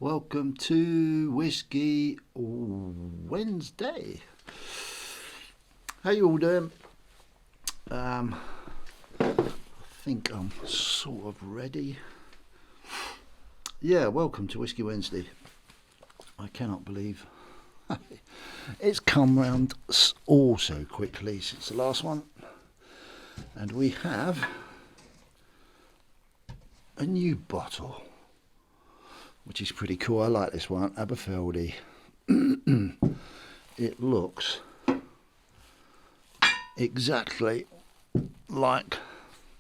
Welcome to Whiskey Wednesday. How you all doing? I think I'm sort of ready. Yeah, welcome to Whiskey Wednesday. I cannot believe it's come round all so quickly since the last one. And we have a new bottle, which is pretty cool. I like this one, Aberfeldy. It looks exactly like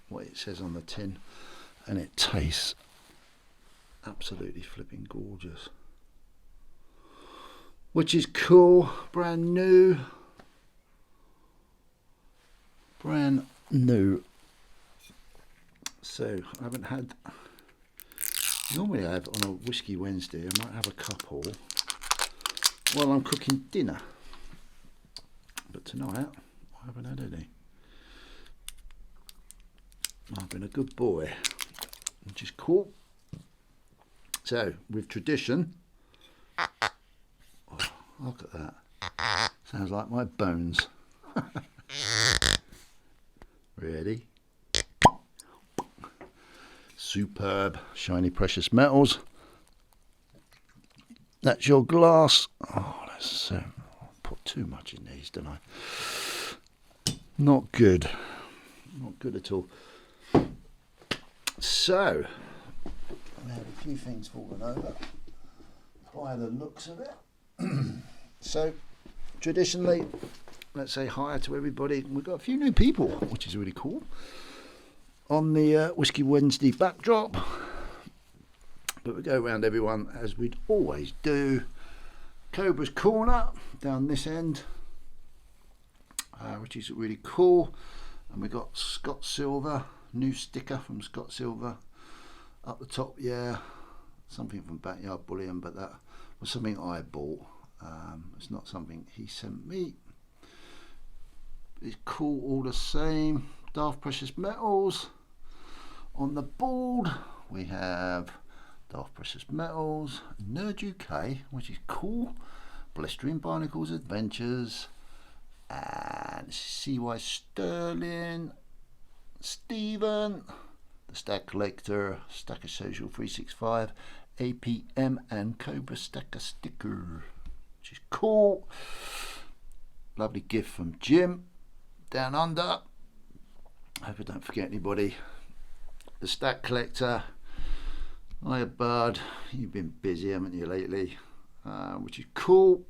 what it says on the tin, and it tastes absolutely flipping gorgeous, which is cool. Brand new. So I haven't had, normally I have on a Whiskey Wednesday, I might have a couple while I'm cooking dinner, but tonight I haven't had any. I've been a good boy, which is cool. So with tradition, oh, look at that, sounds like my bones. Ready? Superb, shiny precious metals. That's your glass. Oh, that's so. I put too much in these, don't I? Not good. Not good at all. So, I had a few things fallen over by the looks of it. So, traditionally, let's say hi to everybody. We've got a few new people, which is really cool, on the Whiskey Wednesday backdrop, but we go around everyone as we'd always do. Cobra's Corner down this end, which is really cool, and we got Scott Silver, new sticker from Scott Silver up the top. Yeah, something from Backyard Bullion, but that was something I bought. It's not something he sent me. It's cool all the same. Daft Precious Metals. On the board we have Daft Precious Metals, Nerd UK, which is cool, Blistering Barnacles Adventures, and CY Sterling, Stephen, the Stack Collector, Stacker Social 365, APM, and Cobra Stacker Sticker, which is cool. Lovely gift from Jim down under. Hope I don't forget anybody. The Stack Collector. Hiya bud, you've been busy, haven't you, lately? Which is cool.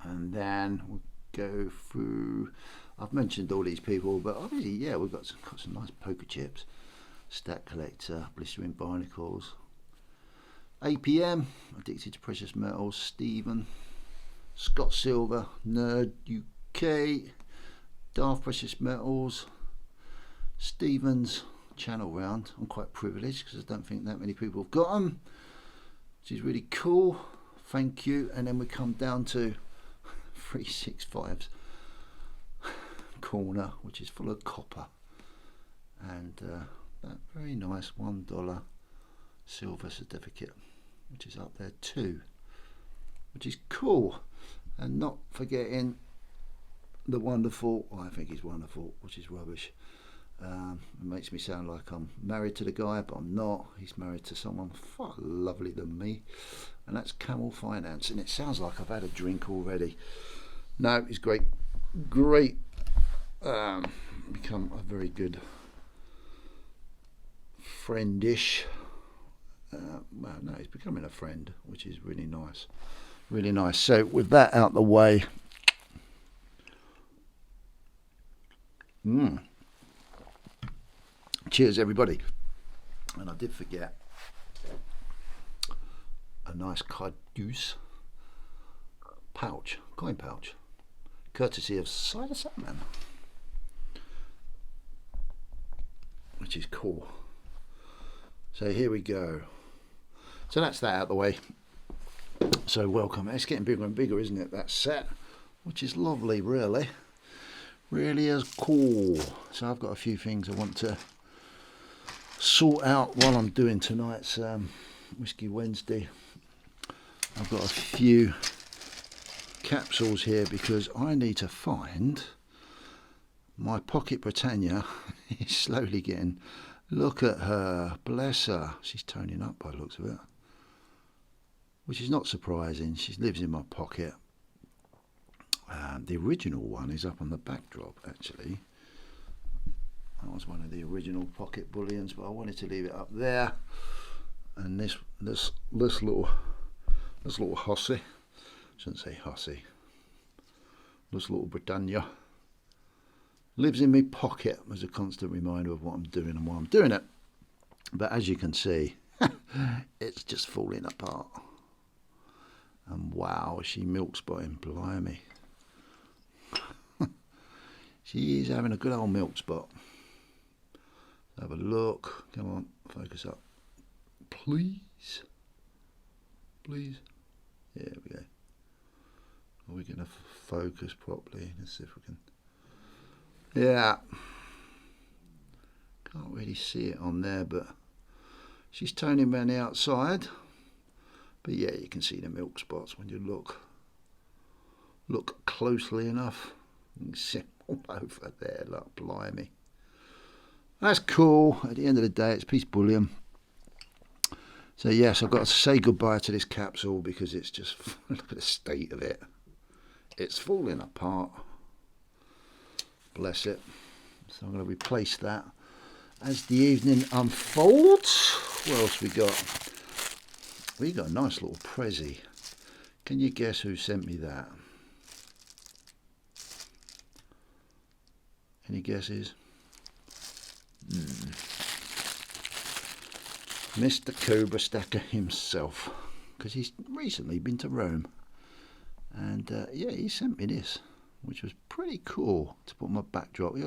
And then we'll go through, I've mentioned all these people, but obviously, yeah, we've got some nice poker chips. Stack Collector, Blistering Barnacles, APM, Addicted to Precious Metals, Stephen, Scott Silver, Nerd UK, Daft Precious Metals, Stephen's channel round. I'm quite privileged because I don't think that many people have got them, which is really cool. Thank you. And then we come down to 365's corner, which is full of copper, and that very nice $1 silver certificate, which is up there too, which is cool. And not forgetting the wonderful, I think he's wonderful, which is rubbish. It makes me sound like I'm married to the guy, but I'm not. He's married to someone far lovely than me, and that's Camel Finance. And it sounds like I've had a drink already. No, he's great, become a very good friendish. Well, no, he's becoming a friend, which is really nice, really nice. So with that out the way, cheers everybody. And I did forget a nice caduce pouch, coin pouch, courtesy of Cider Satman, which is cool. So here we go. So that's that out the way. So welcome. It's getting bigger and bigger, isn't it, that set, which is lovely, really is cool. So I've got a few things I want to sort out while I'm doing tonight's Whiskey Wednesday. I've got a few capsules here because I need to find my Pocket Britannia. Is slowly getting, look at her, bless her, she's toning up by the looks of it, which is not surprising. She lives in my pocket. The original one is up on the backdrop actually. That was one of the original pocket bullions, but I wanted to leave it up there. And this little hussy, shouldn't say hussy, this little Britannia lives in my pocket as a constant reminder of what I'm doing and why I'm doing it. But as you can see, it's just falling apart. And wow, she milk spotting, blimey. She is having a good old milk spot. Have a look. Come on, focus up. Please. Please. There we go. Are we going to focus properly? Let's see if we can. Yeah. Can't really see it on there, but she's toning around the outside. But yeah, you can see the milk spots when you look closely enough. You can see all over there, like blimey. That's cool. At the end of the day, it's piece bullion. So yes, I've got to say goodbye to this capsule because it's just, look at the state of it. It's falling apart. Bless it. So I'm going to replace that as the evening unfolds. What else we got? We got a nice little Prezi. Can you guess who sent me that? Any guesses? Mr. Cobra Stacker himself, because he's recently been to Rome, and yeah, he sent me this, which was pretty cool to put on my backdrop. He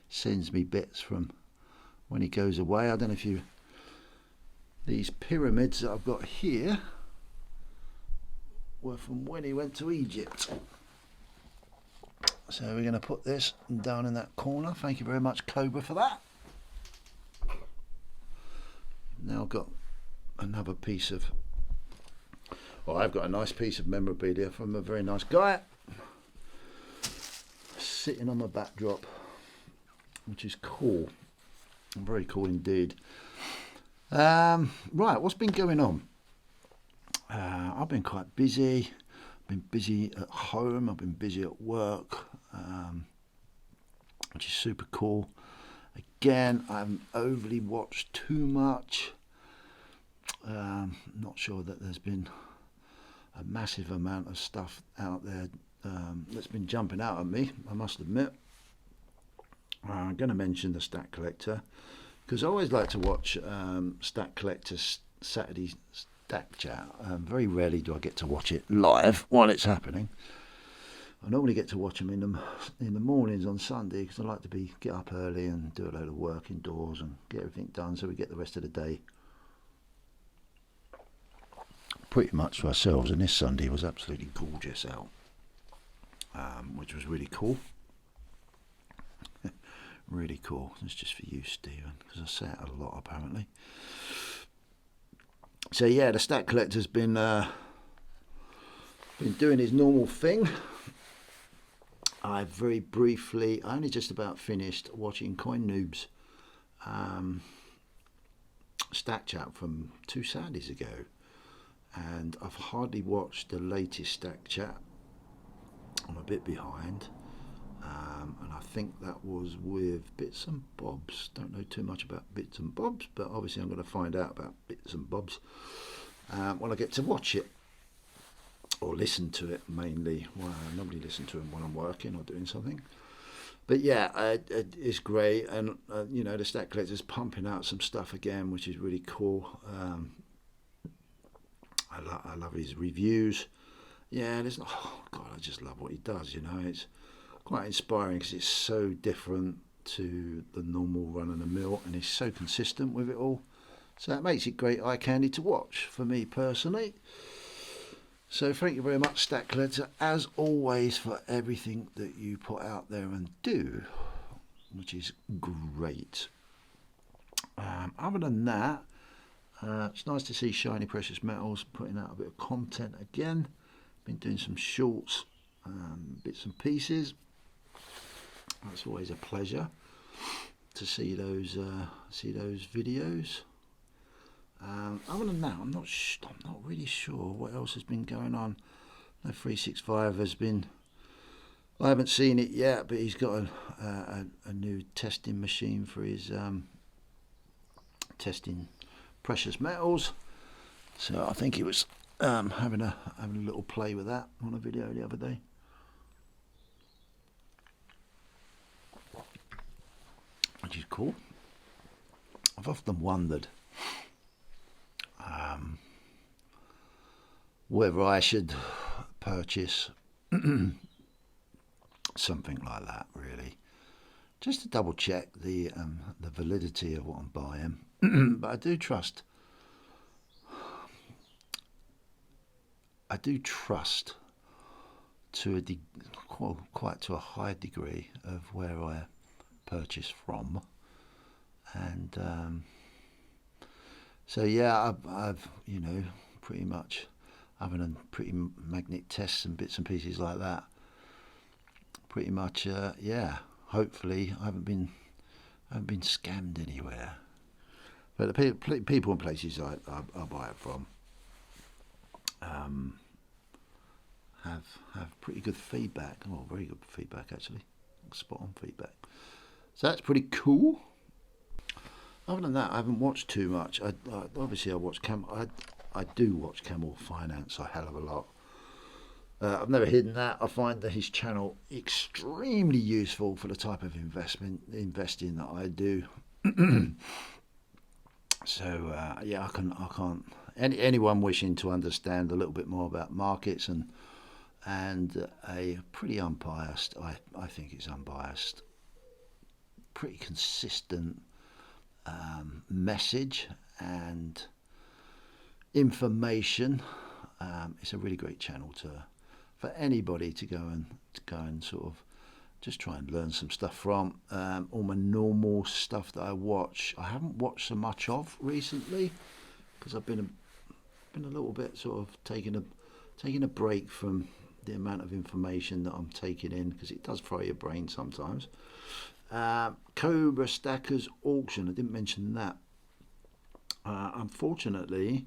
sends me bits from when he goes away. I don't know if you, these pyramids that I've got here were from when he went to Egypt. So we're going to put this down in that corner. Thank you very much, Cobra, for that. Now I've got another piece of, well, I've got a nice piece of memorabilia from a very nice guy sitting on my backdrop, which is cool, very cool indeed. Right, what's been going on? I've been quite busy. I've been busy at home, I've been busy at work, which is super cool. Again, I haven't overly watched too much. Not sure that there's been a massive amount of stuff out there that's been jumping out at me, I must admit. I'm going to mention the Stat Collector, because I always like to watch Stat Collector's Saturday Stack Chat. Very rarely do I get to watch it live while it's happening. I normally get to watch them in the mornings on Sunday, because I like to get up early and do a load of work indoors and get everything done so we get the rest of the day pretty much to ourselves. And this Sunday was absolutely gorgeous out, which was really cool. Really cool. It's just for you, Stephen, because I say it a lot apparently. So yeah, the Stat Collector's been doing his normal thing. I very briefly, I only just about finished watching Coin Noob's Stack Chat from 2 Saturdays ago, and I've hardly watched the latest Stack Chat. I'm a bit behind, and I think that was with Bits and Bobs. Don't know too much about Bits and Bobs, but obviously I'm going to find out about Bits and Bobs when I get to watch it. Or listen to it mainly. Well, I normally listen to them when I'm working or doing something. But yeah, it's great, and you know, the Stat Collector's pumping out some stuff again, which is really cool. I love his reviews. Yeah, there's oh god, I just love what he does. You know, it's quite inspiring because it's so different to the normal run of the mill, and he's so consistent with it all. So that makes it great eye candy to watch for me personally. So thank you very much, Stat Collector, as always, for everything that you put out there and do, which is great. Other than that, It's nice to see Shiny Precious Metals putting out a bit of content again. Been doing some shorts, bits and pieces. That's always a pleasure to see those videos. Other than that, I'm not really sure what else has been going on. No, 365 has been. I haven't seen it yet, but he's got a new testing machine for his testing precious metals. So I think he was having a little play with that on a video the other day. Which is cool. I've often wondered whether I should purchase something like that, really, just to double check the validity of what I'm buying. But I do trust to quite to a high degree of where I purchase from, and so yeah, I've pretty much having a pretty magnet tests and bits and pieces like that. Pretty much, yeah. Hopefully, I haven't been scammed anywhere. But the people and places I buy it from have pretty good feedback. Oh, very good feedback actually. Spot on feedback. So that's pretty cool. Other than that, I haven't watched too much. Obviously I watch I do watch Camel Finance a hell of a lot. I've never hidden that. I find that his channel extremely useful for the type of investing that I do. So yeah, I can't. Anyone wishing to understand a little bit more about markets and a pretty unbiased, I think it's unbiased, pretty consistent message and information. It's a really great channel for anybody to go and sort of just try and learn some stuff from. All my normal stuff that I watch, I haven't watched so much of recently because I've been a little bit sort of taking a break from the amount of information that I'm taking in, because it does fry your brain sometimes. Cobra Stackers auction, I didn't mention that. Unfortunately,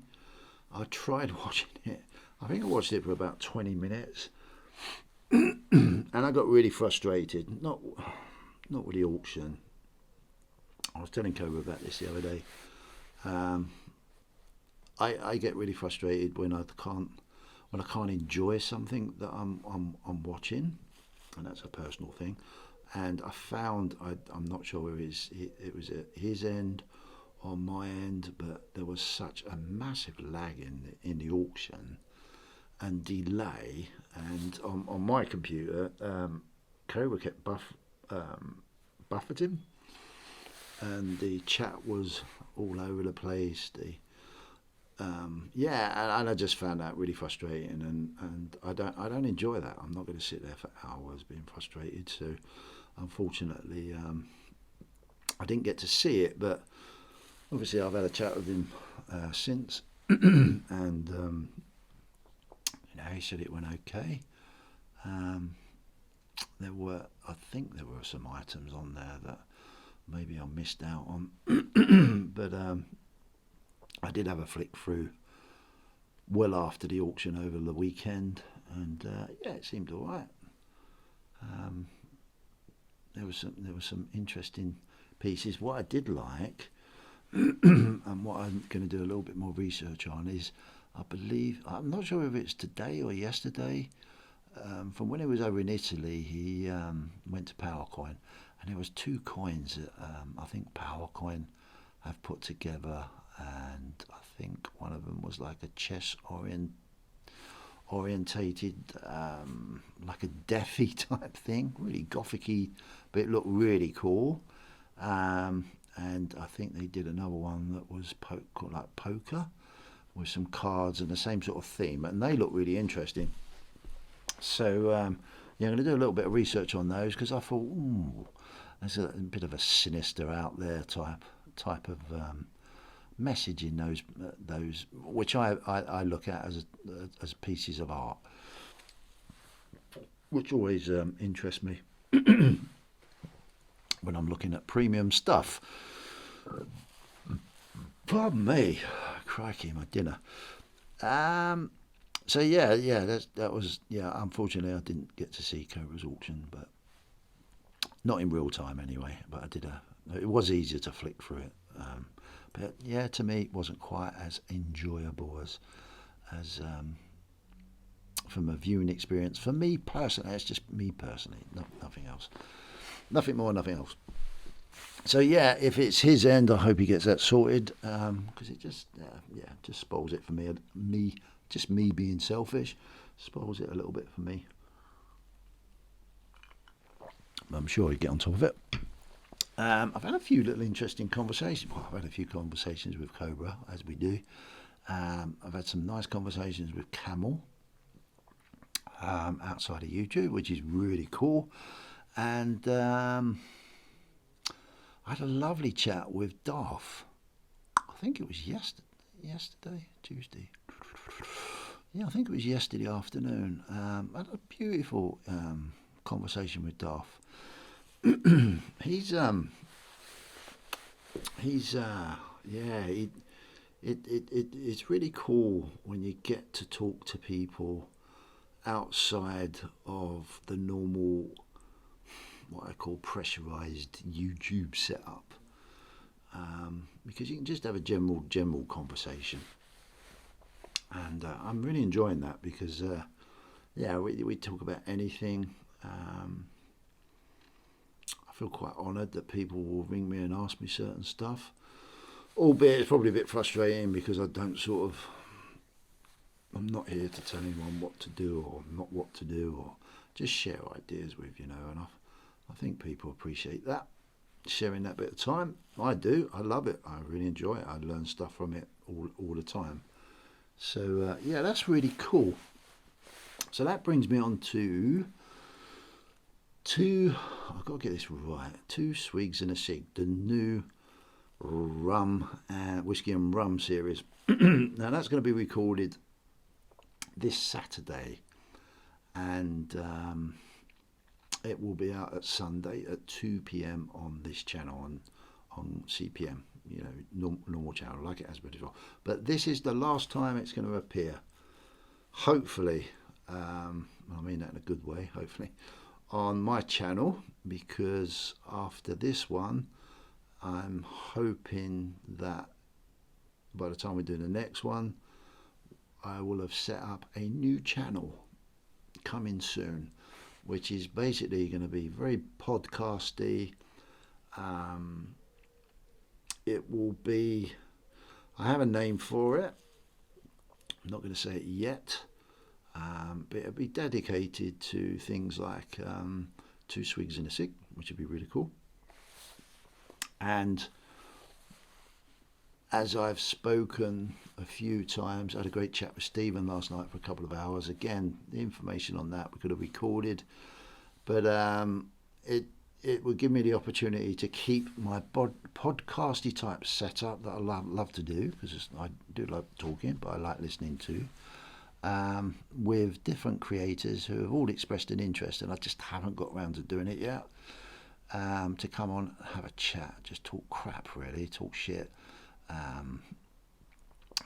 I tried watching it. I think I watched it for about 20 minutes, and I got really frustrated. Not with the auction. I was telling Cobra about this the other day. I get really frustrated when I can't enjoy something that I'm watching, and that's a personal thing. And I found I'm not sure whether it was at his end or my end, but there was such a massive lag in the auction and delay, and on my computer, Cobra kept buffeting, and the chat was all over the place. Yeah, and I just found that really frustrating, and I don't enjoy that. I'm not going to sit there for hours being frustrated. So, unfortunately, I didn't get to see it, but obviously I've had a chat with him since, and he said it went okay. I think there were some items on there that maybe I missed out on, but I did have a flick through well after the auction over the weekend, and yeah, it seemed all right. There was some interesting pieces. What I did like, and what I'm going to do a little bit more research on, is I'm not sure if it's today or yesterday. From when he was over in Italy, he went to PowerCoin, and there was two coins that I think PowerCoin have put together, and I think one of them was like a chess orientated, like a Deathy type thing, really gothicy, but it looked really cool. And I think they did another one that was like poker, with some cards and the same sort of theme, and they look really interesting. So yeah, I'm going to do a little bit of research on those, because I thought, there's a bit of a sinister out there type of message in those, which I look at as pieces of art, which always interests me when I'm looking at premium stuff. Pardon me, crikey, my dinner. So yeah, that was, yeah. Unfortunately, I didn't get to see Cobra's auction, but not in real time anyway. But I did it was easier to flick through it. But yeah, to me, it wasn't quite as enjoyable as from a viewing experience. For me personally, it's just me personally, nothing else, nothing more, nothing else. So yeah, if it's his end, I hope he gets that sorted, because it just just spoils it for me. Just me being selfish, spoils it a little bit for me. I'm sure he'll get on top of it. I've had a few little interesting conversations. Well, I've had a few conversations with Cobra, as we do. I've had some nice conversations with Camel outside of YouTube, which is really cool. And I had a lovely chat with Darth. I think it was yesterday, Tuesday. Yeah, I think it was yesterday afternoon. I had a beautiful conversation with Darth. It's really cool when you get to talk to people outside of the normal, what I call pressurized YouTube setup, because you can just have a general conversation, and I'm really enjoying that because we talk about anything. I feel quite honoured that people will ring me and ask me certain stuff, albeit it's probably a bit frustrating because I'm not here to tell anyone what to do or not what to do, or just share ideas with, and I think people appreciate that, sharing that bit of time. I do. I love it. I really enjoy it. I learn stuff from it all the time. So that's really cool. So that brings me on to I've got to get this right. 2 Swigs and a Cig, the new rum and whiskey and rum series. Now that's going to be recorded this Saturday, and it will be out at Sunday at 2 p.m. on this channel on CPM, normal channel like it has been before. But this is the last time it's going to appear. Hopefully, I mean that in a good way. Hopefully, on my channel, because after this one, I'm hoping that by the time we do the next one, I will have set up a new channel coming soon, which is basically going to be very podcasty. It will be, I have a name for it, I'm not going to say it yet, but it'll be dedicated to things like 2 Swigs and a Cig, which would be really cool. And as I've spoken a few times, I had a great chat with Stephen last night for a couple of hours. Again, the information on that we could have recorded, but it would give me the opportunity to keep my podcasty type setup that I love to do, because I do love talking, but I like listening too, with different creators who have all expressed an interest, and I just haven't got around to doing it yet, to come on, have a chat, just talk crap really, talk shit.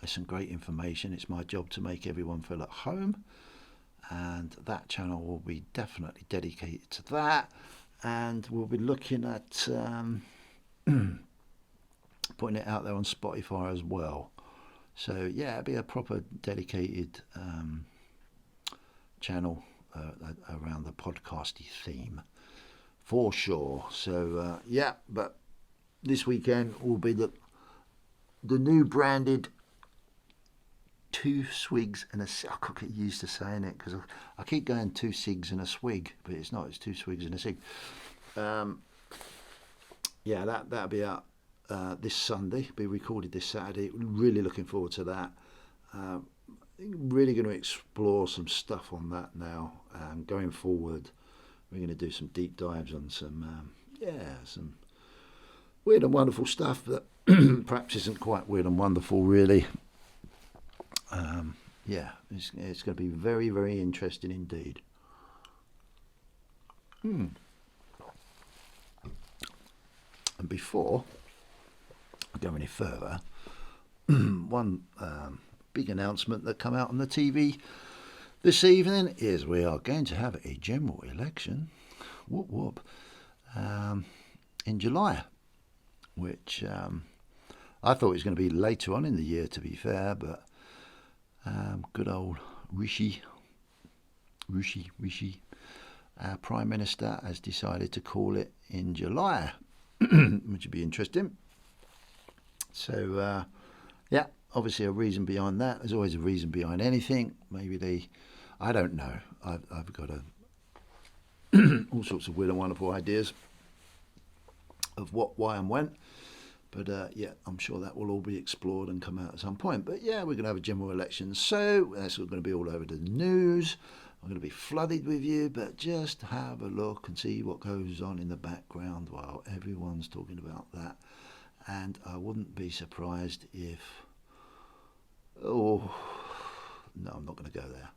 There's some great information. It's my job to make everyone feel at home, and that channel will be definitely dedicated to that. And we'll be looking at putting it out there on Spotify as well. So yeah, it'll be a proper dedicated channel around the podcasty theme for sure. So but this weekend will be the new branded 2 Swigs and a Cig. I could get used to saying it because I keep going 2 Cigs and a Swig, but it's not. It's 2 Swigs and a Cig. That'll be out this Sunday. Be recorded this Saturday. Really looking forward to that. Really going to explore some stuff on that now. Going forward, we're going to do some deep dives on some weird and wonderful stuff that perhaps isn't quite weird and wonderful, really. Yeah, it's going to be very, very interesting indeed. And before I go any further, one big announcement that come out on the TV this evening is we are going to have a general election, whoop whoop, in July, which I thought it was going to be later on in the year, to be fair, but good old Rishi, our Prime Minister, has decided to call it in July, which would be interesting. So, yeah, obviously a reason behind that. There's always a reason behind anything. Maybe I don't know. I've got all sorts of weird and wonderful ideas of what, why and when. But yeah, I'm sure that will all be explored and come out at some point. But yeah, we're going to have a general election, so that's going to be all over the news. I'm going to be flooded with you, but just have a look and see what goes on in the background while everyone's talking about that. And I wouldn't be surprised if... Oh, no, I'm not going to go there.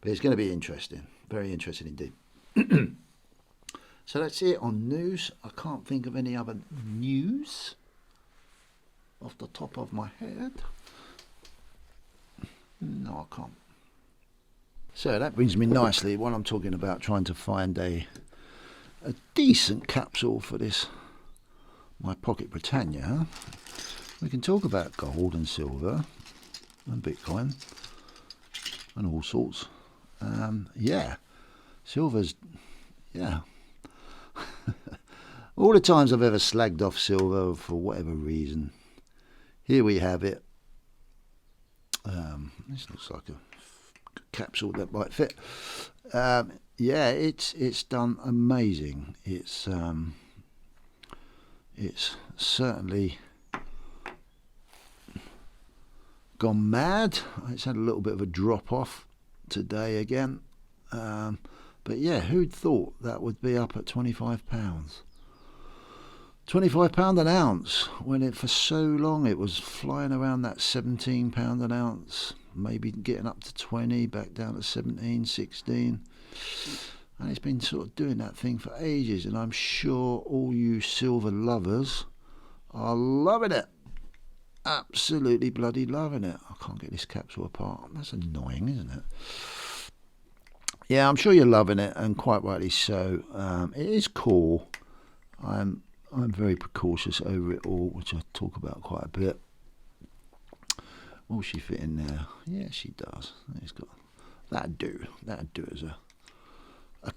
But it's going to be interesting. Very interesting indeed. So that's it on news. I can't think of any other news off the top of my head. No, I can't. So that brings me nicely, while I'm talking about trying to find a decent capsule for this, my Pocket Britannia, we can talk about gold and silver and Bitcoin and all sorts. Yeah, silver's, yeah. All the times I've ever slagged off silver for whatever reason, here we have it. This looks like a capsule that might fit. Yeah, it's done amazing. It's certainly gone mad. It's had a little bit of a drop off today again. But yeah, who'd thought that would be up at £25? £25 an ounce, when for so long it was flying around that £17 an ounce, maybe getting up to 20, back down to 17, 16. And it's been sort of doing that thing for ages, and I'm sure all you silver lovers are loving it. Absolutely bloody loving it. I can't get this capsule apart. That's annoying, isn't it? Yeah, I'm sure you're loving it, and quite rightly so. It is cool. I'm very precautious over it all, which I talk about quite a bit. Will she fit in there? Yeah, she does. It's got that'd do as a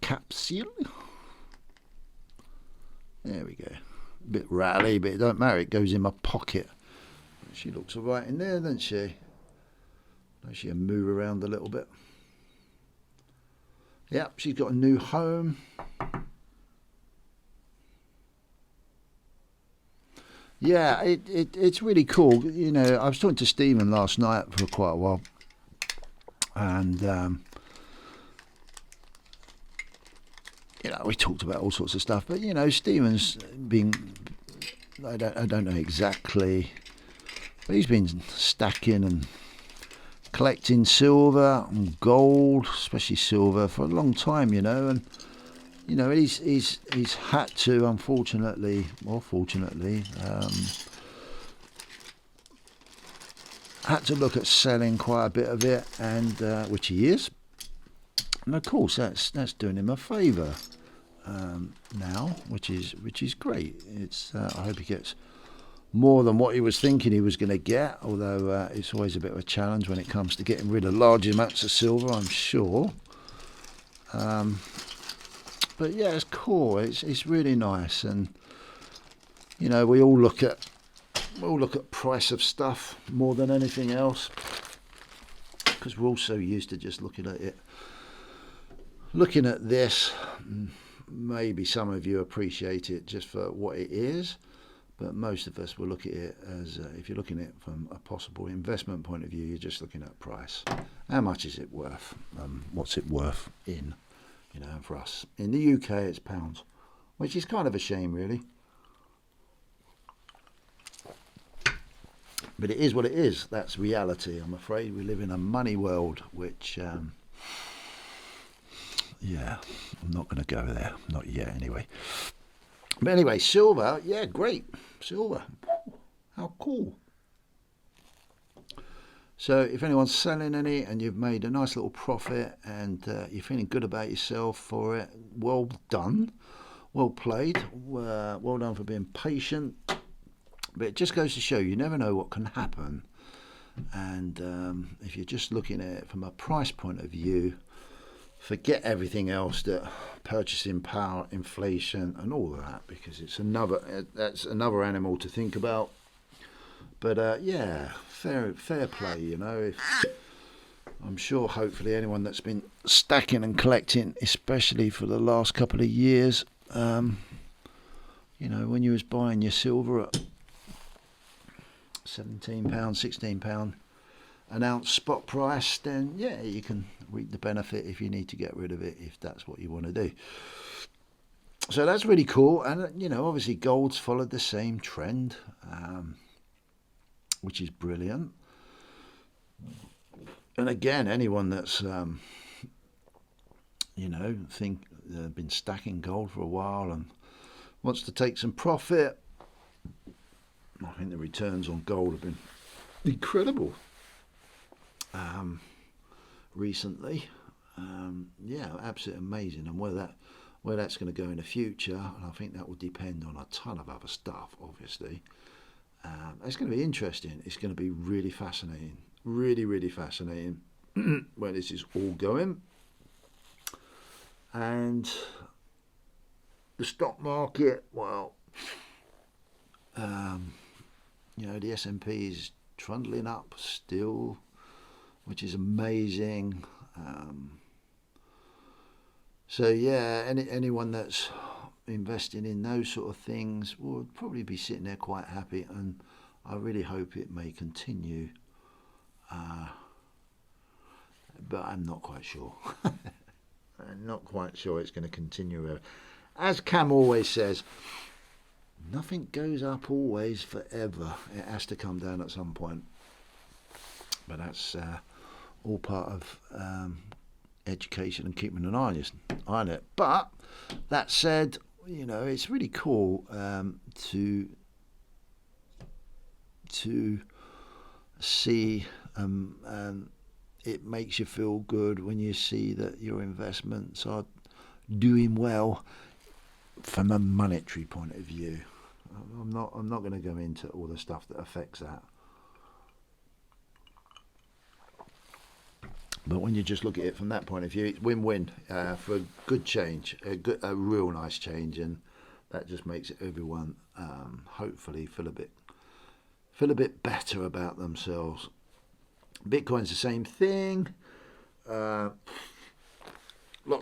capsule. There we go. A bit rattly, but it don't matter. It goes in my pocket. She looks alright in there, doesn't she? Does she move around a little bit? Yep, she's got a new home. Yeah, it's really cool. You know, I was talking to Stephen last night for quite a while, and you know, we talked about all sorts of stuff. But you know, Stephen's been, I don't know exactly, but he's been stacking and collecting silver and gold, especially silver, for a long time. You know, and you know, he's had to, unfortunately, or fortunately, had to look at selling quite a bit of it, and which he is, and of course that's doing him a favour now, which is great. It's I hope he gets more than what he was thinking he was going to get, although it's always a bit of a challenge when it comes to getting rid of large amounts of silver, I'm sure. But yeah, it's cool. It's really nice, and you know, we all look at price of stuff more than anything else, because we're all so used to just looking at this. Maybe some of you appreciate it just for what it is, but most of us will look at it as if you're looking at it from a possible investment point of view, you're just looking at price. How much is it worth? What's it worth in? You know, for us in the UK, it's pounds, which is kind of a shame, really. But it is what it is. That's reality. I'm afraid we live in a money world, which, yeah, I'm not going to go there. Not yet, anyway. But anyway, silver, yeah, great. Silver. How cool. So if anyone's selling any and you've made a nice little profit and you're feeling good about yourself for it, well done. Well played. Well done for being patient. But it just goes to show you never know what can happen. And if you're just looking at it from a price point of view, forget everything else, that purchasing power, inflation, and all of that, because that's another animal to think about. But yeah, fair play, you know. I'm sure, hopefully, anyone that's been stacking and collecting, especially for the last couple of years, you know, when you was buying your silver at £17, £16 an ounce spot price, then yeah, you can reap the benefit if you need to get rid of it, if that's what you want to do. So that's really cool. And you know, obviously gold's followed the same trend, which is brilliant. And again, anyone that's you know, been stacking gold for a while and wants to take some profit, I think the returns on gold have been incredible recently. Yeah, absolutely amazing. And where that's going to go in the future, and I think that will depend on a ton of other stuff, obviously. It's going to be interesting. It's going to be really fascinating. Really, really fascinating where this is all going. And the stock market, well, you know, the S&P is trundling up still, which is amazing. So yeah, anyone that's investing in those sort of things will probably be sitting there quite happy, and I really hope it may continue. But I'm not quite sure. I'm not quite sure it's going to continue. As Cam always says, nothing goes up always forever. It has to come down at some point. But that's all part of education and keeping an eye on it. But that said, you know, it's really cool to see, it makes you feel good when you see that your investments are doing well from a monetary point of view. I'm not going to go into all the stuff that affects that. But when you just look at it from that point of view, it's win-win for a good change, a real nice change, and that just makes everyone hopefully feel a bit better about themselves. Bitcoin's the same thing. Lots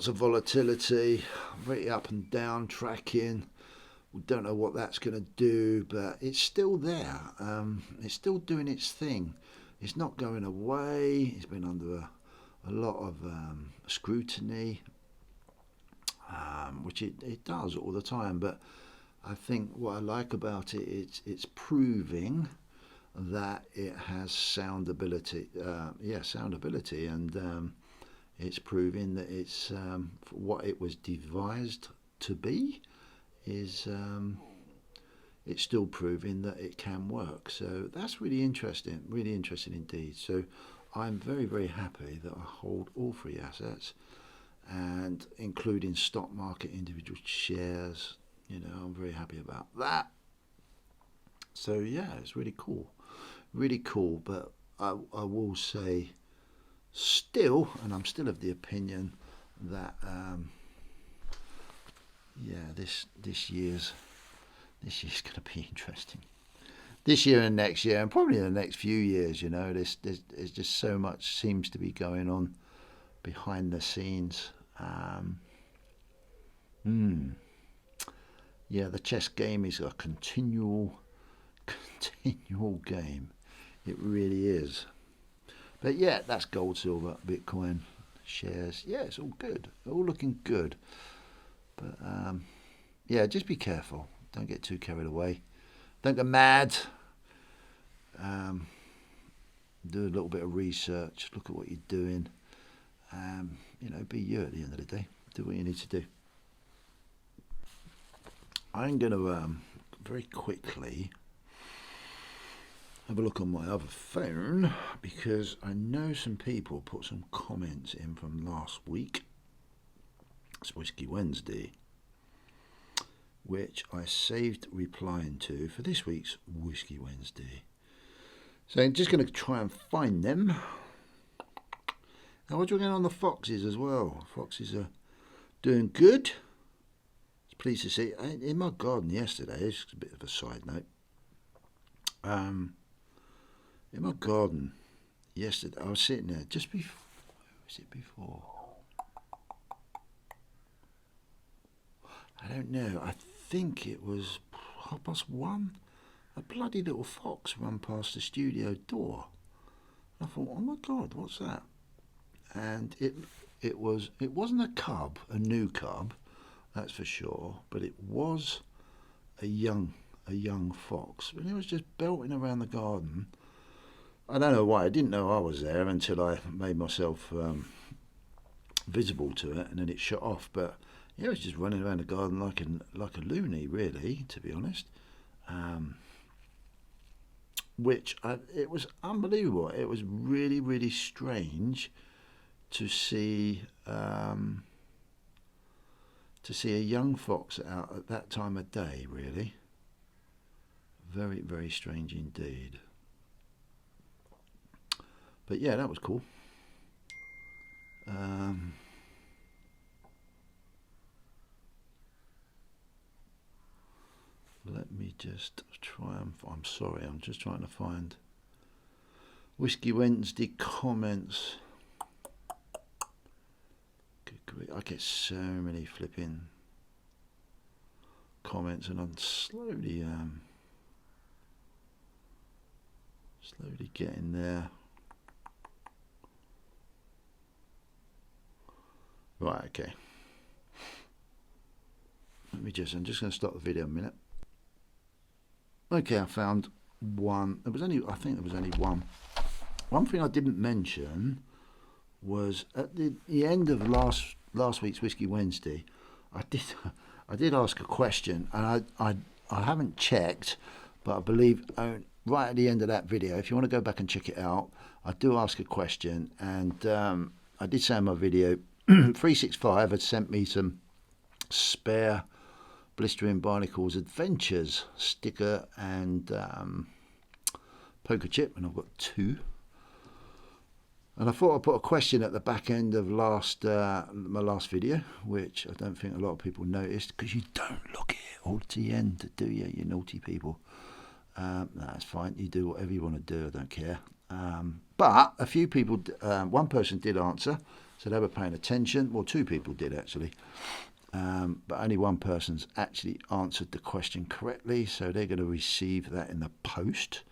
of volatility, very up and down tracking. We don't know what that's going to do, but it's still there. It's still doing its thing. It's not going away. It's been under a lot of scrutiny, which it does all the time. But I think what I like about it, it's proving that it has sound ability. And it's proving that it's what it was devised to be is it's still proving that it can work. So that's really interesting indeed. So I'm very, very happy that I hold all three assets, and including stock market individual shares. You know, I'm very happy about that. So yeah, it's really cool. But I will say still, and I'm still of the opinion that this year's going to be interesting. This year and next year, and probably in the next few years, you know, there's just so much seems to be going on behind the scenes. Yeah, the chess game is a continual game. It really is. But yeah, that's gold, silver, Bitcoin, shares. Yeah, it's all good. All looking good. But yeah, just be careful. Don't get too carried away. Don't go mad. Do a little bit of research, look at what you're doing. You know, be you at the end of the day. Do what you need to do. I'm going to very quickly have a look on my other phone, because I know some people put some comments in from last week. It's Whiskey Wednesday, which I saved replying to for this week's Whiskey Wednesday. So I'm just going to try and find them. Now, what's going on the foxes as well? Foxes are doing good. It's pleased to see. In my garden yesterday, it's a bit of a side note. In my garden yesterday, I was sitting there just before. Where was it before? I don't know. I think it was 1:30. A bloody little fox ran past the studio door. I thought, oh my God, what's that? And it wasn't a cub, a new cub, that's for sure, but it was a young fox, and it was just belting around the garden. I don't know why. I didn't know I was there until I made myself visible to it, and then it shut off. But yeah, it was just running around the garden like a loony, really, to be honest. It was unbelievable. It was really, really strange to see a young fox out at that time of day. Really, very, very strange indeed. But yeah, that was cool. Let me just try and... I'm sorry, I'm just trying to find Whiskey Wednesday comments. Good grief, I get so many flipping comments, and I'm slowly getting there. Right, okay. I'm just going to stop the video a minute. Okay, I found one. I think there was only one. One thing I didn't mention was at the end of last week's Whiskey Wednesday, I did ask a question, and I haven't checked, but I believe right at the end of that video, if you want to go back and check it out, I do ask a question, and I did say in my video, 365 had sent me some spare Blistering Barnacles Adventures sticker and poker chip, and I've got 2. And I thought I'd put a question at the back end of my last video, which I don't think a lot of people noticed, because you don't look at it all to the end, do you, you naughty people? That's fine, you do whatever you want to do, I don't care. But a few people, one person did answer, so they were paying attention. Well, 2 people did actually. But only one person's actually answered the question correctly, so they're going to receive that in the post.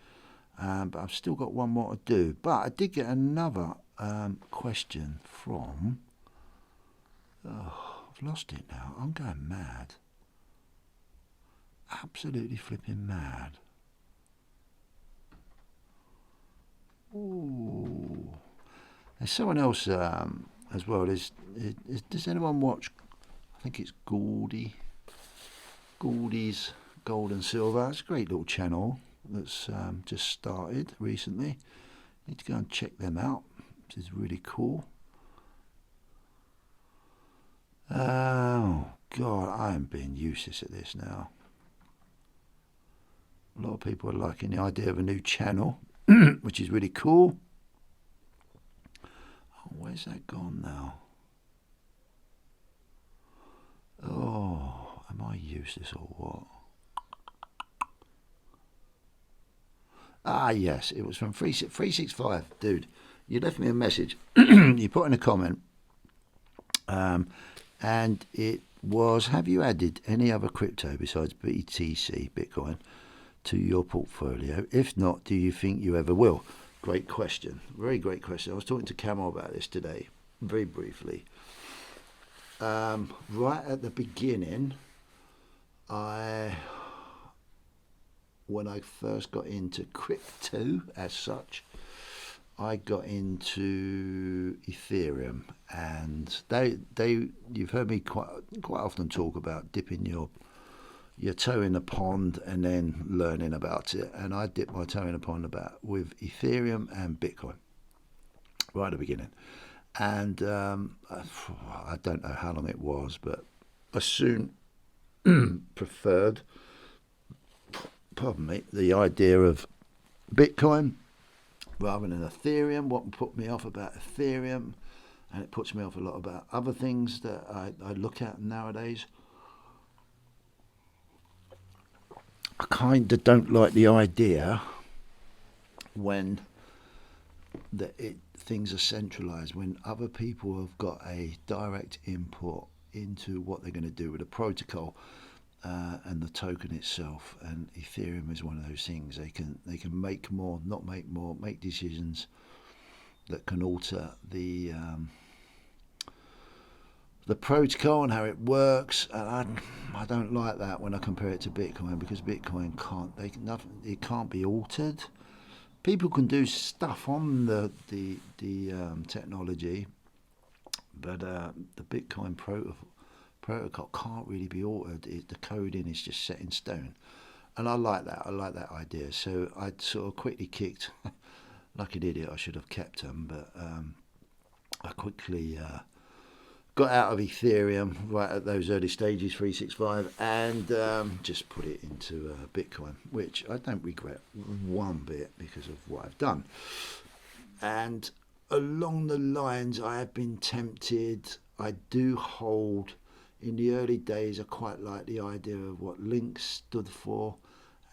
But I've still got one more to do. But I did get another question from... Oh, I've lost it now. I'm going mad. Absolutely flipping mad. Ooh. There's someone else as well. Does anyone watch... I think it's Goldie's Gold and Silver. It's a great little channel that's just started recently. Need to go and check them out. This is really cool. Oh God, I am being useless at this now. A lot of people are liking the idea of a new channel, which is really cool. Oh, where's that gone now? Oh, am I useless or what? Ah, yes, it was from 365. Dude, you left me a message. You put in a comment. And it was, have you added any other crypto besides BTC, Bitcoin, to your portfolio? If not, do you think you ever will? Great question. Very great question. I was talking to Camel about this today, very briefly. Right at the beginning, I when I first got into crypto as such, I got into Ethereum, and you've heard me quite often talk about dipping your toe in the pond and then learning about it. And I dipped my toe in the pond with Ethereum and Bitcoin right at the beginning. And I don't know how long it was, but I soon preferred, pardon me, the idea of Bitcoin rather than Ethereum. What put me off about Ethereum, and it puts me off a lot about other things that I look at nowadays, I kind of don't like the idea when things are centralized, when other people have got a direct input into what they're going to do with the protocol and the token itself. And Ethereum is one of those things. They can make more, not make more, make decisions that can alter the protocol and how it works. And I don't like that when I compare it to Bitcoin, because Bitcoin can't be altered. People can do stuff on the technology, but the Bitcoin protocol can't really be altered. The coding is just set in stone, and I like that. I like that idea. So I sort of quickly kicked, like an idiot. I should have kept them, but I quickly got out of Ethereum right at those early stages, 365, and just put it into Bitcoin, which I don't regret one bit because of what I've done. And along the lines, I have been tempted. I do hold, in the early days, I quite like the idea of what Link stood for,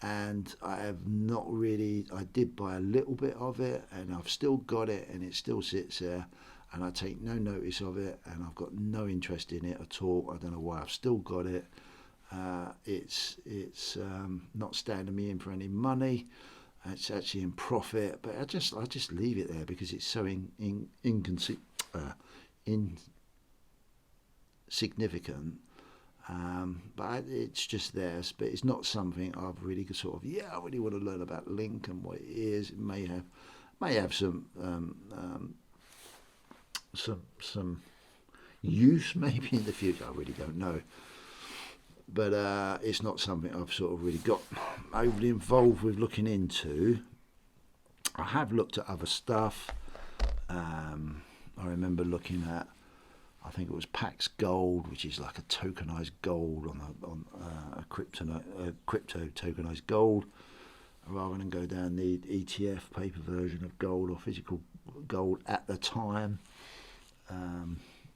and I have not really. I did buy a little bit of it, and I've still got it, and it still sits there. And I take no notice of it, and I've got no interest in it at all. I don't know why I've still got it. It's not standing me in for any money. It's actually in profit, but I just leave it there because it's so insignificant. But it's just there. But it's not something I've really sort of. I really want to learn about Link and what it is. It may have some use maybe in the future. I really don't know, but it's not something I've sort of really got overly involved with looking into. I have looked at other stuff. I remember looking at, I think it was Pax Gold, which is like a tokenized gold on a crypto tokenized gold, rather than go down the ETF paper version of gold or physical gold at the time.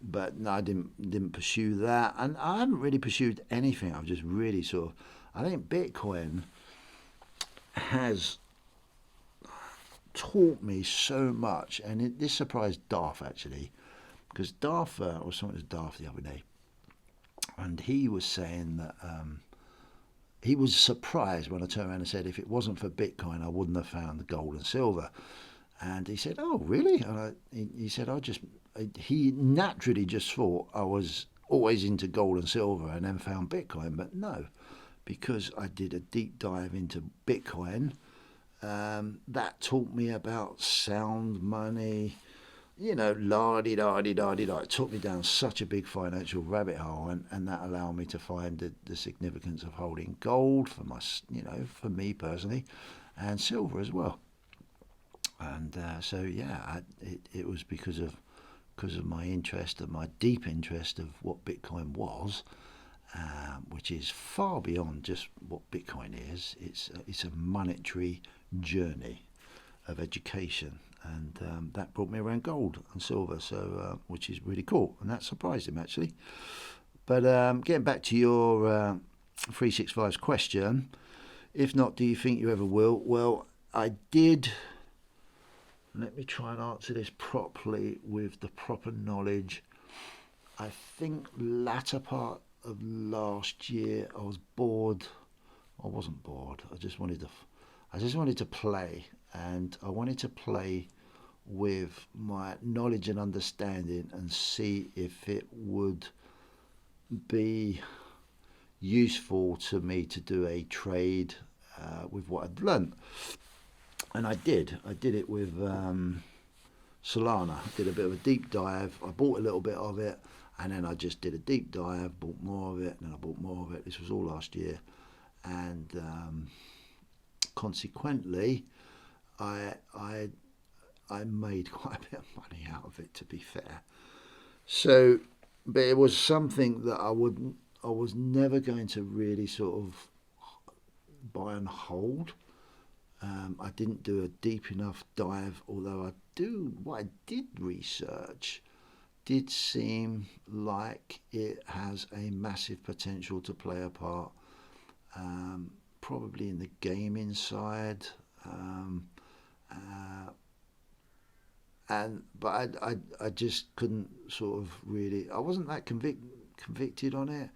But no, I didn't pursue that, and I haven't really pursued anything. I've just really sort of, I think Bitcoin has taught me so much, and this surprised Darth actually, because Darth, I was talking to Darth the other day, and he was saying that he was surprised when I turned around and said, if it wasn't for Bitcoin, I wouldn't have found gold and silver. And he said, "Oh, really?" And he said, he naturally just thought I was always into gold and silver and then found Bitcoin. But no, because I did a deep dive into Bitcoin, that taught me about sound money, la-di-da-di-da-di-da. It took me down such a big financial rabbit hole, and that allowed me to find the significance of holding gold for me personally, and silver as well. And it was because of my interest, and my deep interest of what Bitcoin was, which is far beyond just what Bitcoin is. It's a monetary journey of education, and that brought me around gold and silver, so which is really cool, and that surprised him actually. But getting back to your 365's question, if not, do you think you ever will? Well, I did. Let me try and answer this properly with the proper knowledge. I think latter part of last year I was bored. I wasn't bored. I just wanted to play, and I wanted to play with my knowledge and understanding and see if it would be useful to me to do a trade with what I'd learnt. And I did it with Solana. I did a bit of a deep dive. I bought a little bit of it, and then I just did a deep dive, bought more of it, and then I bought more of it. This was all last year, and consequently, I made quite a bit of money out of it, to be fair. So, but it was something that I was never going to really sort of buy and hold. I didn't do a deep enough dive, although what I did research did seem like it has a massive potential to play a part, probably in the gaming side, but I just couldn't sort of really. I wasn't that convicted on it,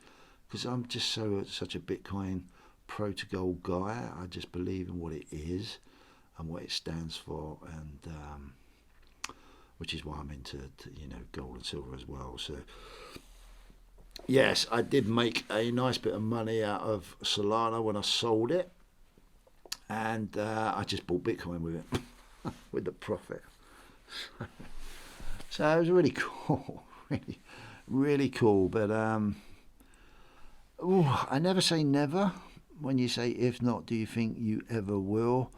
because I'm just such a Bitcoin protocol guy. I just believe in what it is and what it stands for, and which is why I'm into gold and silver as well. So yes, I did make a nice bit of money out of Solana when I sold it, and I just bought Bitcoin with it with the profit. So it was really cool, really cool. But I never say never. When you say if not, do you think you ever will?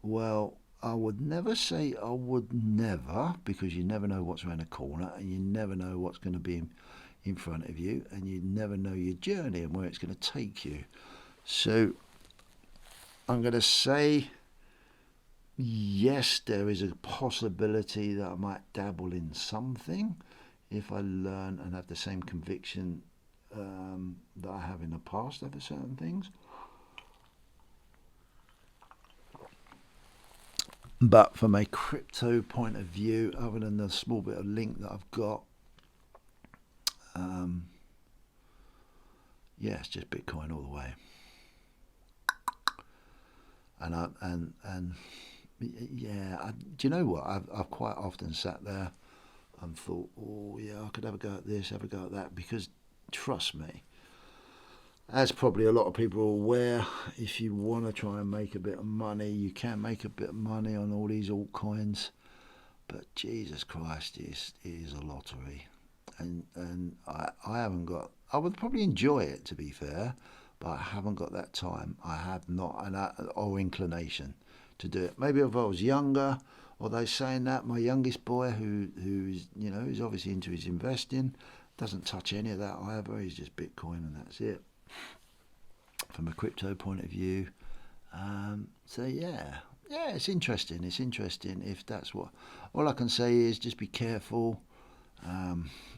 Well, I would never say I would never, because you never know what's around the corner, and you never know what's going to be in front of you, and you never know your journey and where it's going to take you. So I'm going to say yes, there is a possibility that I might dabble in something if I learn and have the same conviction that I have in the past over certain things. But from a crypto point of view, other than the small bit of link that I've got, yeah, it's just Bitcoin all the way. And yeah, do you know what? I've quite often sat there and thought, oh yeah, I could have a go at this, have a go at that, because trust me, as probably a lot of people are aware, if you want to try and make a bit of money, you can make a bit of money on all these altcoins, but Jesus Christ, it is a lottery, and I haven't got. I would probably enjoy it, to be fair, but I haven't got that time. I have not, or inclination to do it. Maybe if I was younger, although saying that, my youngest boy, who is is obviously into his investing, doesn't touch any of that either. He's just Bitcoin and that's it. From a crypto point of view, so yeah, it's interesting. It's interesting if that's what. All I can say is just be careful.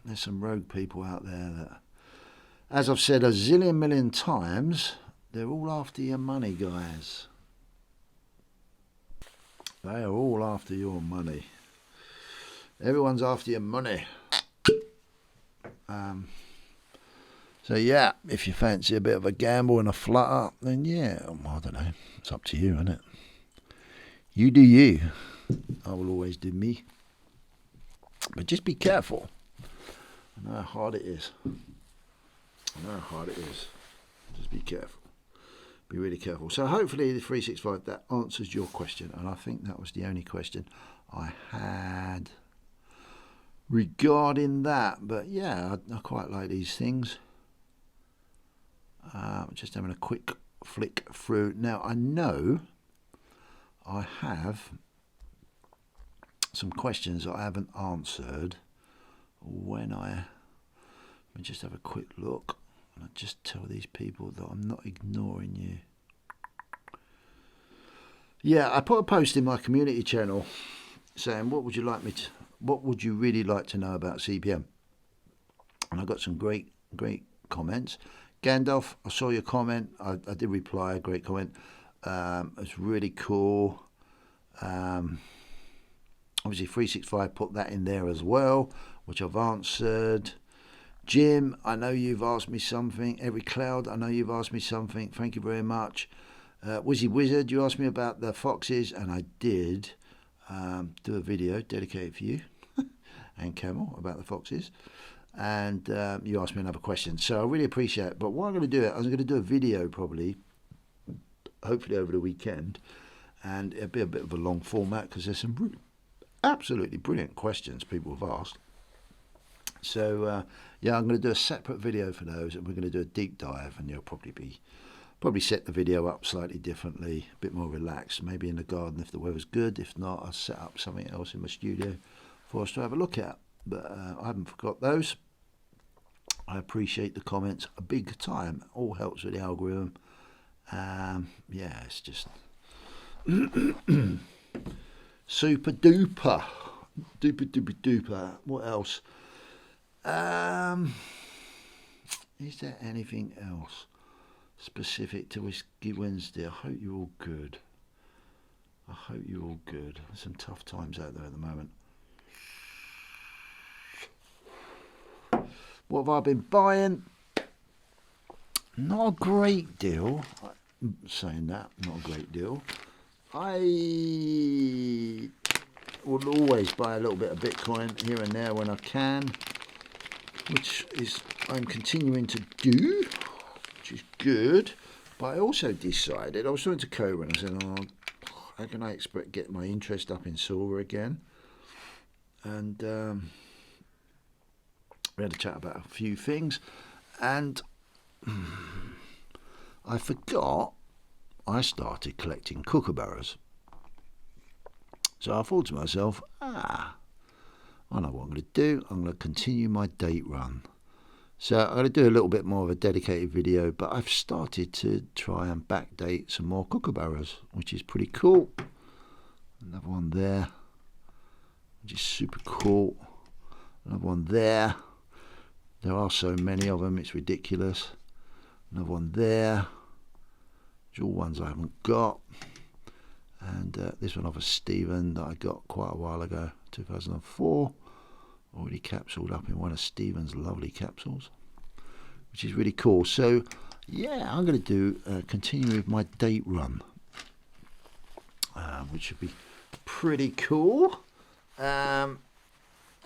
There's some rogue people out there that, as I've said a zillion million times, they're all after your money, guys. They are all after your money. Everyone's after your money. So yeah, if you fancy a bit of a gamble and a flutter, then yeah, I don't know. It's up to you, isn't it? You do you. I will always do me. But just be careful. I know how hard it is. Just be careful. Be really careful. So hopefully the 365, that answers your question. And I think that was the only question I had regarding that. But yeah, I quite like these things. Just having a quick flick through. Now I know I have some questions that I haven't answered. Let me just have a quick look, and I just tell these people that I'm not ignoring you. Yeah, I put a post in my community channel saying what would you really like to know about CPM, and I got some great comments. Gandalf, I saw your comment. I did reply. A great comment. It's really cool. Obviously 365 put that in there as well, which I've answered. Jim, I know you've asked me something. Every Cloud, I know you've asked me something. Thank you very much. Wizzy Wizard, you asked me about the foxes, and I did do a video dedicated for you and Camel about the foxes. And you asked me another question, so I really appreciate it. But what I'm going to do, I'm going to do a video probably hopefully over the weekend, and it'll be a bit of a long format because there's some absolutely brilliant questions people have asked. So yeah, I'm going to do a separate video for those, and we're going to do a deep dive, and you'll probably set the video up slightly differently, a bit more relaxed, maybe in the garden if the weather's good. If not, I'll set up something else in my studio for us to have a look at. But I haven't forgot those. I appreciate the comments a big time. All helps with the algorithm. Yeah, it's just super duper. What else? Is there anything else specific to Whiskey Wednesday? I hope you're all good. There's some tough times out there at the moment. What have I been buying? Not a great deal. Saying that, not a great deal. I will always buy a little bit of Bitcoin here and there when I can, which is I'm continuing to do, which is good. But I also decided, I was talking to Cobra and I said, oh, how can I get my interest up in silver again? And we had a chat about a few things, and I forgot I started collecting kookaburras. So I thought to myself, I know what I'm going to do. I'm going to continue my date run. So I'm going to do a little bit more of a dedicated video, but I've started to try and backdate some more kookaburras, which is pretty cool. Another one there, which is super cool. Another one there. There are so many of them, it's ridiculous. Another one there. Which are all ones I haven't got. And this one of a Stephen that I got quite a while ago, 2004. Already capsuled up in one of Stephen's lovely capsules, which is really cool. So yeah, I'm going to do continue with my date run, which should be pretty cool.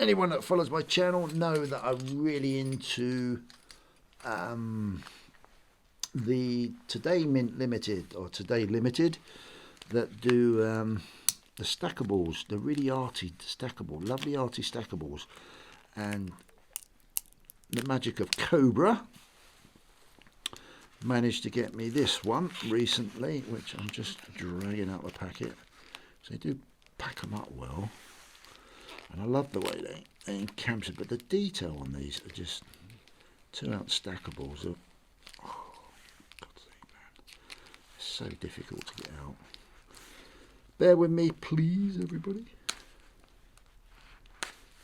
Anyone that follows my channel know that I'm really into the Today Mint Limited, or Today Limited, that do the stackables, the really arty stackable, lovely arty stackables, and the magic of Cobra managed to get me this one recently, which I'm just dragging out the packet. So they do pack them up well. And I love the way they encapsulate, but the detail on these are just 2 ounce stackables. Oh, God's sake, man. It's so difficult to get out. Bear with me, please, everybody.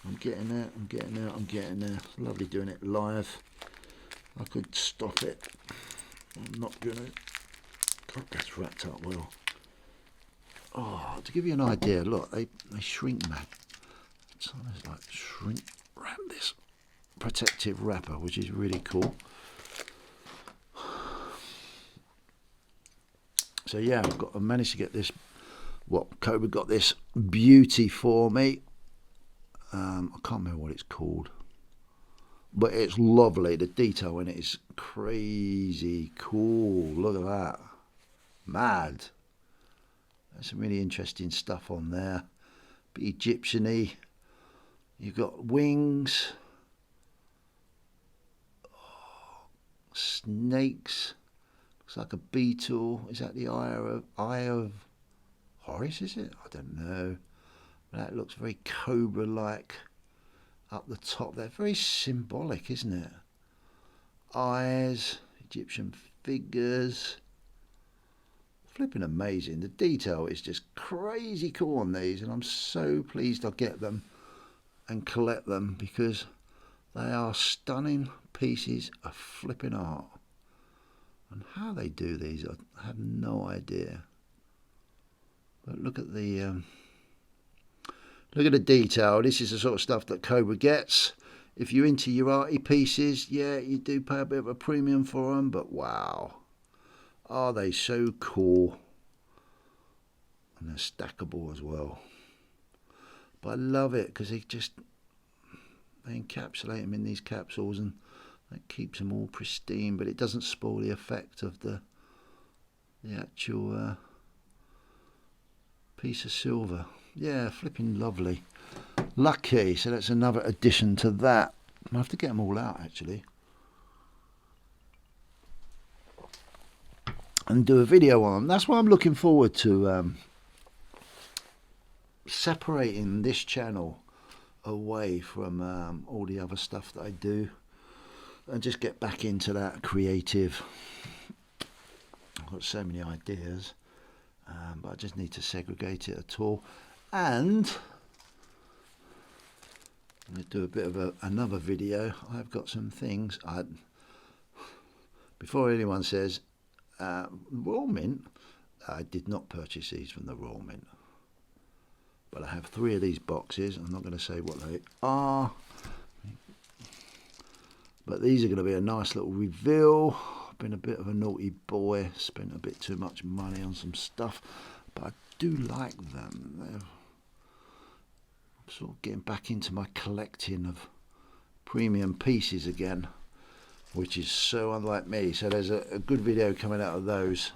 I'm getting there, I'm getting there. It's lovely doing it live. I could stop it. I'm not going to. God, that's wrapped up well. Oh, to give you an idea, look, they shrink man. So there's like shrink wrap this protective wrapper, which is really cool. So yeah, I managed to get this. Cobra got this beauty for me. I can't remember what it's called, but it's lovely. The detail in it is crazy cool. Look at that, mad. There's some really interesting stuff on there. Bit Egyptian-y. You've got wings, snakes. Looks like a beetle. Is that the eye of Horus? Is it? I don't know. That looks very Cobra-like up the top there. Very symbolic, isn't it? Eyes, Egyptian figures. Flipping amazing. The detail is just crazy cool on these, and I'm so pleased I get them and collect them, because they are stunning pieces of flipping art. And how they do these, I have no idea. But look at the detail. This is the sort of stuff that Cobra gets. If you're into your arty pieces, yeah, you do pay a bit of a premium for them, but wow, are they so cool. And they're stackable as well. But I love it because they encapsulate them in these capsules, and that keeps them all pristine, but it doesn't spoil the effect of the the actual piece of silver. Yeah, flipping lovely. Lucky. So that's another addition to that. I have to get them all out actually and do a video on them. That's why I'm looking forward to separating this channel away from all the other stuff that I do and just get back into that creative. I've got so many ideas, but I just need to segregate it at all. And I'm going to do a bit of another video. I've got some things. Before anyone says, Royal Mint, I did not purchase these from the Royal Mint. But I have 3 of these boxes. I'm not going to say what they are. But these are going to be a nice little reveal. I've been a bit of a naughty boy. Spent a bit too much money on some stuff. But I do like them. They're sort of getting back into my collecting of premium pieces again, which is so unlike me. So there's a good video coming out of those.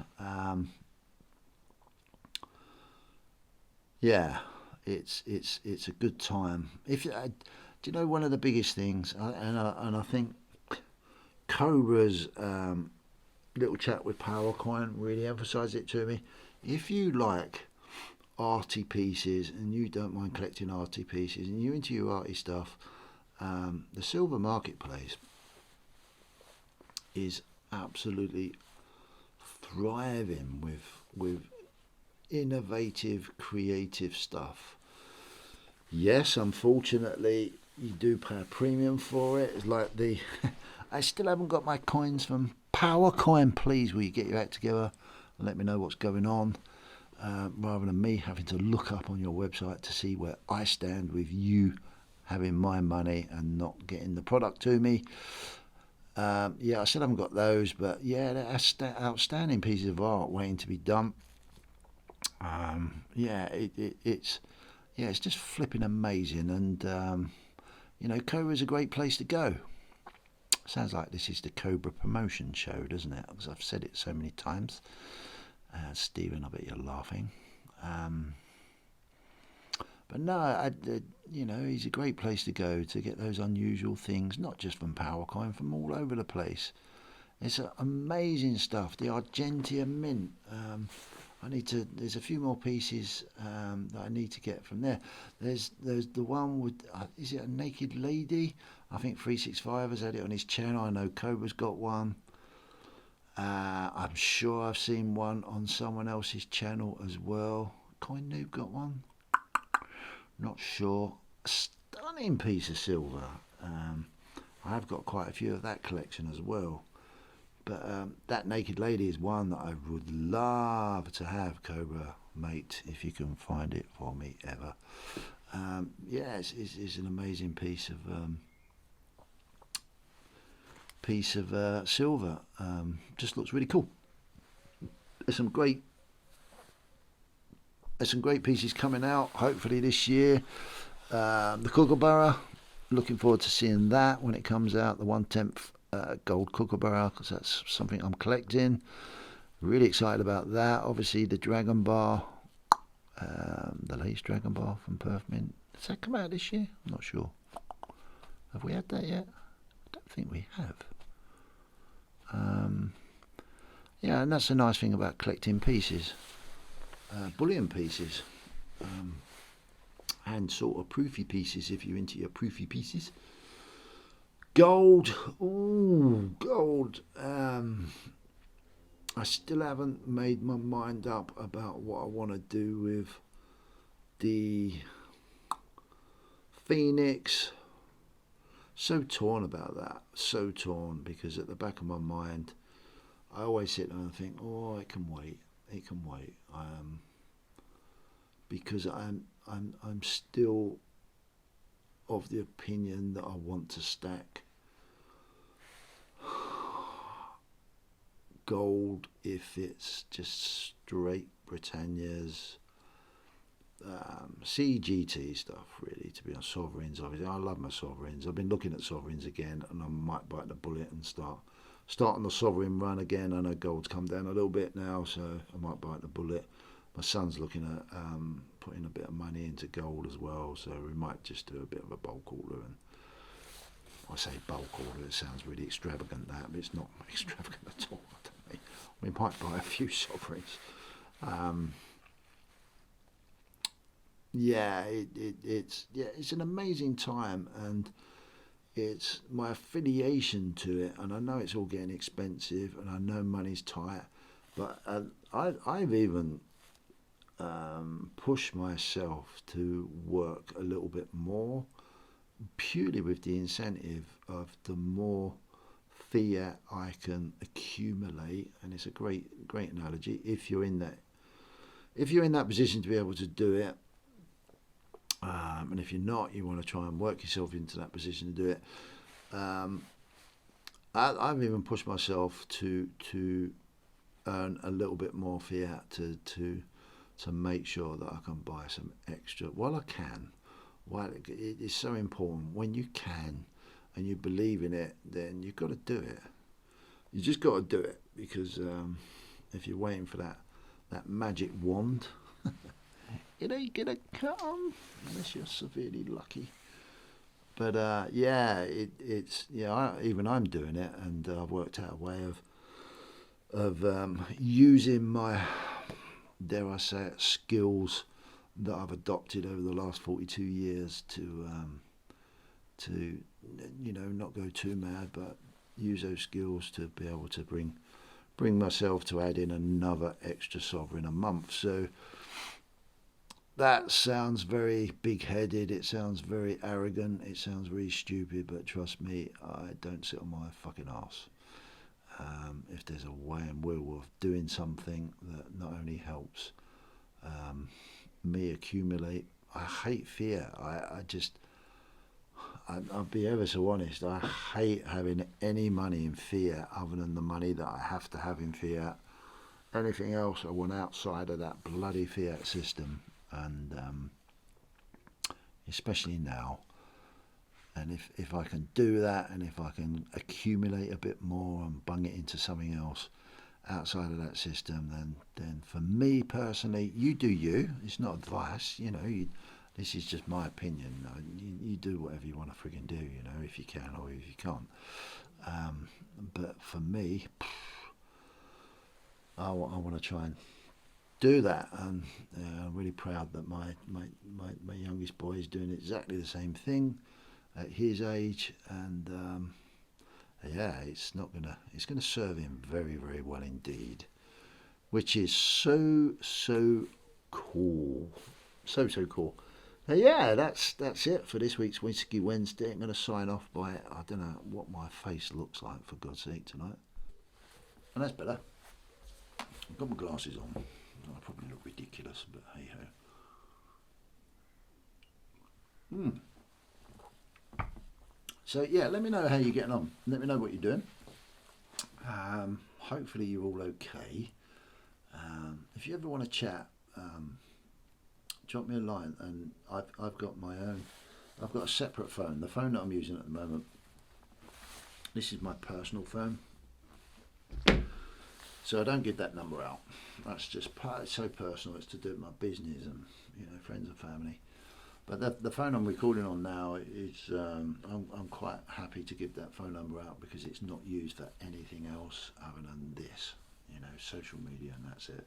Yeah, it's a good time. If do you know one of the biggest things, and I think Cobra's little chat with PowerCoin really emphasised it to me. If you like arty pieces and you don't mind collecting arty pieces and you're into your arty stuff, the silver marketplace is absolutely thriving with innovative, creative stuff. Yes, unfortunately, you do pay a premium for it. It's like the I still haven't got my coins from PowerCoin. Please, will you get your act together and let me know what's going on, rather than me having to look up on your website to see where I stand with you having my money and not getting the product to me. Yeah, I still haven't got those, but yeah, they're outstanding pieces of art waiting to be done. Yeah, it's just flipping amazing, and you know, Cobra is a great place to go. Sounds like this is the Cobra promotion show, doesn't it? Because I've said it so many times. Stephen, I bet you're laughing. But no, you know, he's a great place to go to get those unusual things, not just from PowerCoin, from all over the place. It's amazing stuff. The Argentia Mint. There's a few more pieces that I need to get from there. There's the one with, is it a naked lady? I think 365 has had it on his channel. I know Cobra's got one. I'm sure I've seen one on someone else's channel as well. Coin Noob got one? Not sure. A stunning piece of silver. I've got quite a few of that collection as well. But that naked lady is one that I would love to have, Cobra, mate, if you can find it for me ever. Yeah, it's an amazing piece of silver. Just looks really cool. There's some great pieces coming out, hopefully this year. The Kookaburra, looking forward to seeing that when it comes out, the 1/10 gold Kookaburra, because that's something I'm collecting. Really excited about that. Obviously the Dragon Bar, the latest Dragon Bar from Perth Mint. Does that come out this year? I'm not sure. Have we had that yet? I don't think we have. Yeah, and that's the nice thing about collecting pieces, bullion pieces, and sort of proofy pieces if you're into your proofy pieces. Gold, ooh, gold. I still haven't made my mind up about what I want to do with the Phoenix. So torn about that, so torn, because at the back of my mind, I always sit there and think, oh, it can wait, because I'm still of the opinion that I want to stack gold if it's just straight Britannia's CGT stuff, really, to be honest. Sovereigns, obviously. I love my sovereigns. I've been looking at sovereigns again, and I might bite the bullet and start starting the sovereign run again. I know gold's come down a little bit now, so I might bite the bullet. My son's looking at putting a bit of money into gold as well, so we might just do a bit of a bulk order. And I say bulk order, it sounds really extravagant, that, but it's not extravagant at all. I don't think. We might buy a few sovereigns. It's an amazing time, and it's my affiliation to it, and I know it's all getting expensive, and I know money's tight, but I've even pushed myself to work a little bit more, purely with the incentive of the more fiat I can accumulate, and it's a great analogy. If you're in that position to be able to do it, and if you're not, you want to try and work yourself into that position to do it. I've even pushed myself to earn a little bit more fiat to make sure that I can buy some extra while I can. While it is so important, when you can and you believe in it, then you've got to do it. You just got to do it, because if you're waiting for that magic wand, it ain't gonna come unless you're severely lucky. But even I'm doing it, and I've worked out a way of using my, dare I say it, skills that I've adopted over the last 42 years to not go too mad, but use those skills to be able to bring myself to add in another extra sovereign a month. So that sounds very big-headed, it sounds very arrogant, it sounds very stupid, but trust me, I don't sit on my fucking arse. If there's a way and will of doing something that not only helps me accumulate, I hate fear. I'll be ever so honest, I hate having any money in fiat other than the money that I have to have in fiat. Anything else I want outside of that bloody fiat system. And especially now, and if I can do that, and if I can accumulate a bit more and bung it into something else outside of that system, then for me personally, you do you. It's not advice, this is just my opinion. You do whatever you want to frigging do, if you can or if you can't. But for me, I want to try and do that, and I'm really proud that my youngest boy is doing exactly the same thing at his age, and it's gonna serve him very, very well indeed, which is so cool, so cool. That's it for this week's Whiskey Wednesday. I'm going to sign off by, I don't know what my face looks like, for God's sake, tonight, and that's better. I've got my glasses on. I probably look ridiculous, but hey ho. So let me know how you're getting on. Let me know what you're doing. Hopefully you're all okay. If you ever want to chat, drop me a line, and I've got my own. I've got a separate phone. The phone that I'm using at the moment, this is my personal phone. So I don't give that number out. That's just it's so personal. It's to do with my business and friends and family. But the phone I'm recording on now is I'm quite happy to give that phone number out, because it's not used for anything else other than this, social media, and that's it.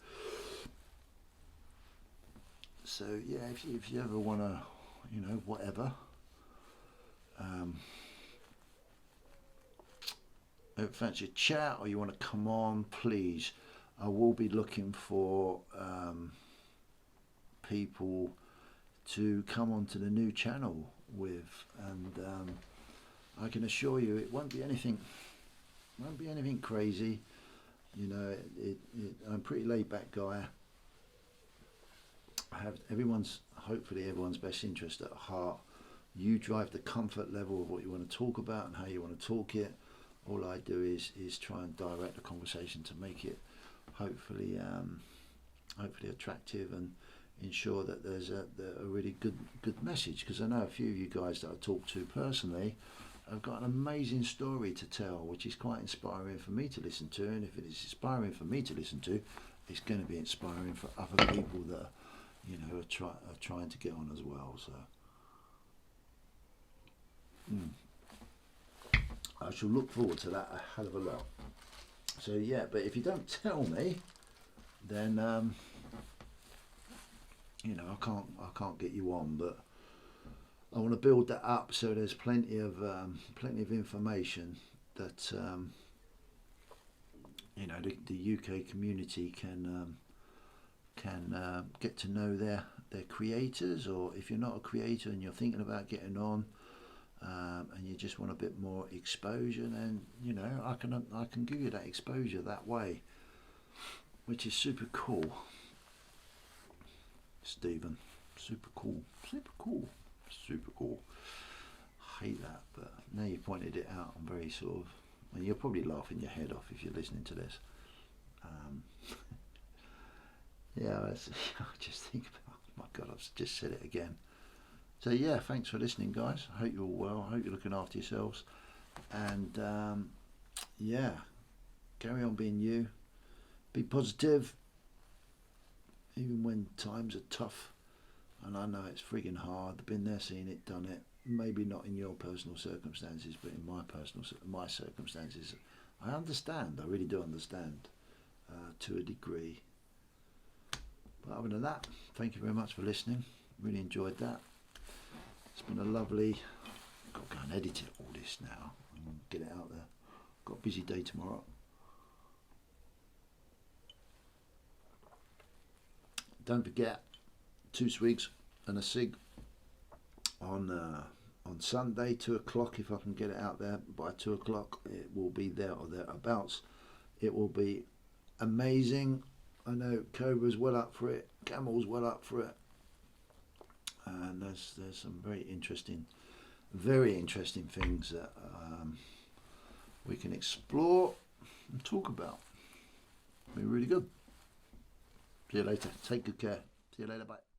So if you ever want to, whatever. Fancy a chat, or you want to come on, please. I will be looking for people to come onto the new channel with, and I can assure you it won't be anything crazy. I'm a pretty laid back guy. I have hopefully everyone's best interest at heart. You drive the comfort level of what you want to talk about and how you want to talk it. All I do is try and direct the conversation to make it hopefully attractive, and ensure that there's a really good message, because I know a few of you guys that I talk to personally have got an amazing story to tell, which is quite inspiring for me to listen to. And if it is inspiring for me to listen to, it's going to be inspiring for other people that are trying to get on as well. So I shall look forward to that a hell of a lot. So yeah, but if you don't tell me, then I can't get you on. But I want to build that up so there's plenty of information that the UK community can get to know their creators. Or if you're not a creator and you're thinking about getting on, and you just want a bit more exposure, then I can give you that exposure that way, which is super cool. Stephen, super cool. I hate that, but now you pointed it out, I'm very sort of, and you're probably laughing your head off if you're listening to this. Yeah, I just think about, oh my God, I've just said it again. So yeah, thanks for listening, guys. I hope you're all well. I hope you're looking after yourselves, and yeah, carry on being you. Be positive, even when times are tough. And I know it's frigging hard. I've been there, seen it, done it. Maybe not in your personal circumstances, but in my circumstances, I understand. I really do understand to a degree. But other than that, thank you very much for listening. Really enjoyed that. It's been a lovely. I've got to go and edit it all this now and get it out there. Got a busy day tomorrow. Don't forget, 2 swigs and a cig on Sunday, 2 o'clock. If I can get it out there by 2 o'clock, it will be there or thereabouts. It will be amazing. I know Cobra's well up for it. Camel's well up for it. And there's some very interesting things that we can explore and talk about. It'll be really good. See you later. Take good care. See you later. Bye.